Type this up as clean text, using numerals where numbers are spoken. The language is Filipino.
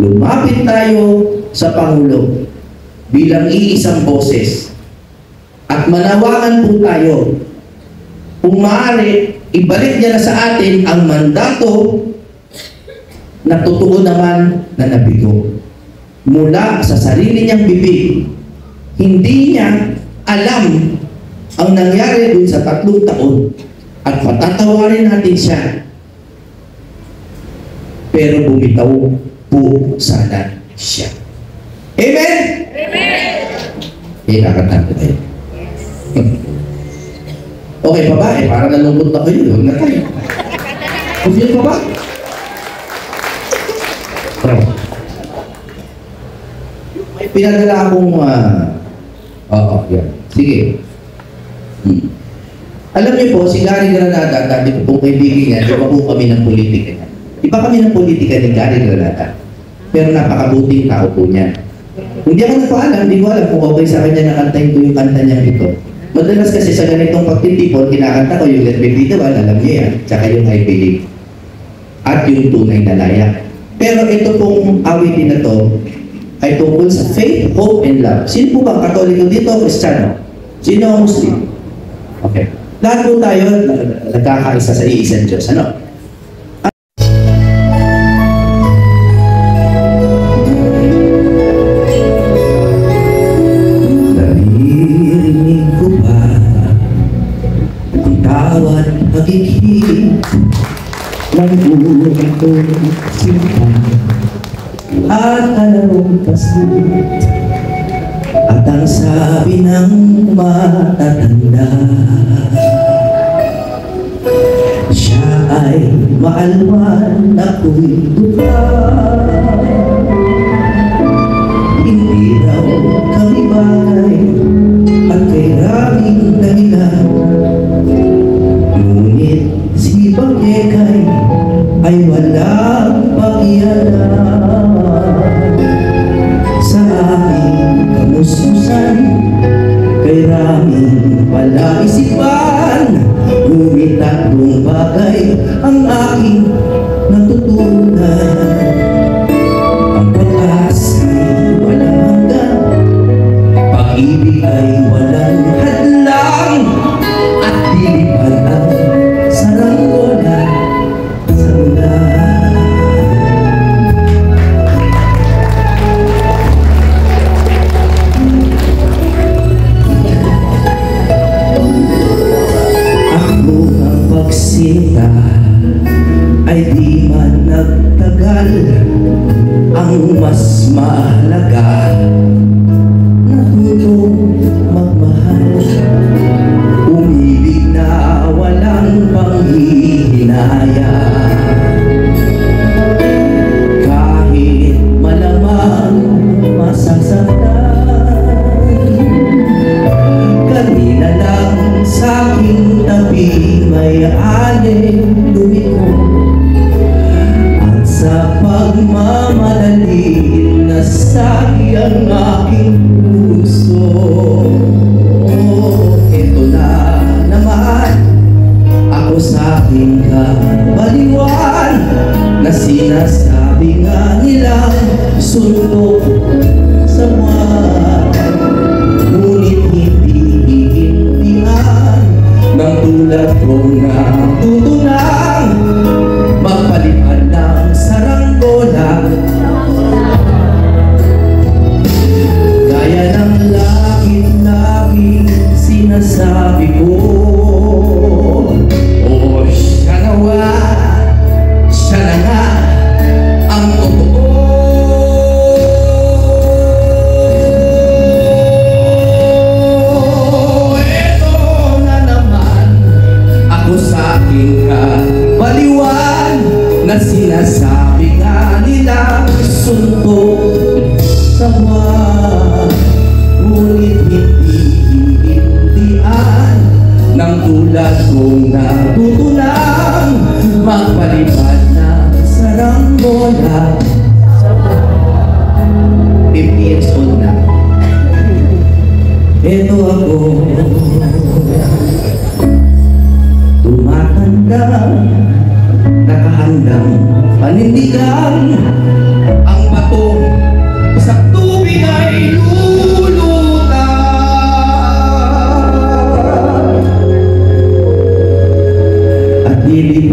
lumapit tayo sa Pangulo bilang iisang boses at manawagan po tayo kung maaari ibalik niya na sa atin ang mandato na totoo naman na nabigo mula sa sarili niyang bibig. Hindi niya alam ang nangyari dun sa 3 taon at patatawarin natin siya, pero bumitaw po sana siya. Amen? Amen! Kakanta tayo. Okay pa ba? Parang nalungkot na kayo. Huwag na tayo. Confused pa ba? May pinadala akong yan. Sige. Alam niyo po, si Gary Granata, dati ko pong kaibigan niya, iba po kami ng politika niya. Iba kami ng politika ni Gary Granata. Pero napakabuting tao po niya. Hindi ako nagpaalam, hindi ko alam kung okay sa kanya nakantayin ko yung kanta niya ito. Madalas kasi sa ganitong pagtitipon, kinakanta ko yung Let Me Be The One, alam niyo yan, tsaka yung I Believe. At yung Tunay na Layak. Pero ito pong awitin na to ay tungkol sa faith, hope, and love. Sino po ba Katoliko dito o Kristiyano? Sino ang Muslim? Okay. Lahat po tayo nagkakaisa sa iisang Diyos. Ano? Naririnig ko ba ang tawad pag-ibig ng buhay ko sinta at alam pasit at ang sabi ng matatanda, siya ay maalwan, ako'y duka. Hindi raw kami bagay at kay raming dahilan, ngunit si Bagekay ay walang pakialam sa aking kamusmusan, kay raming palaisipan. Ngunit 3 bagay ang aking natutunan: ang pag-asa'y walang hanggan, pag-ibig ay walang hadlang, at dilipan ang saranggola sa ulan. Ako ang pagsinta ay di man nagtagal, ang mas mahalaga natutong magmahal, umibig na walang panghihinaya, kahit malamang masasaktan. Kanina lang sa aking tabi may aling lumiko, at sa pagmamadali nasagi ang aking puso. Ito na naman ako sa aking kabaliwan, na sinasabi nga nilang suntok sa buwan, ngunit hindi hihindihan ng tulad kong natutunang magpalipad ng saranggola, gaya ng laging sinasabi ko. O siya nawa, siya na nga ang totoo. Ito na naman ako sa aking kabaliwan, na sinasabi nga nila suntok sa buwan, ngunit hindi hihindihan ng tulad kong natutunang magpalipad ng saranggola. 50 years old na. Ito ako, tumatanda, nakahandang panindigan ang bato hindi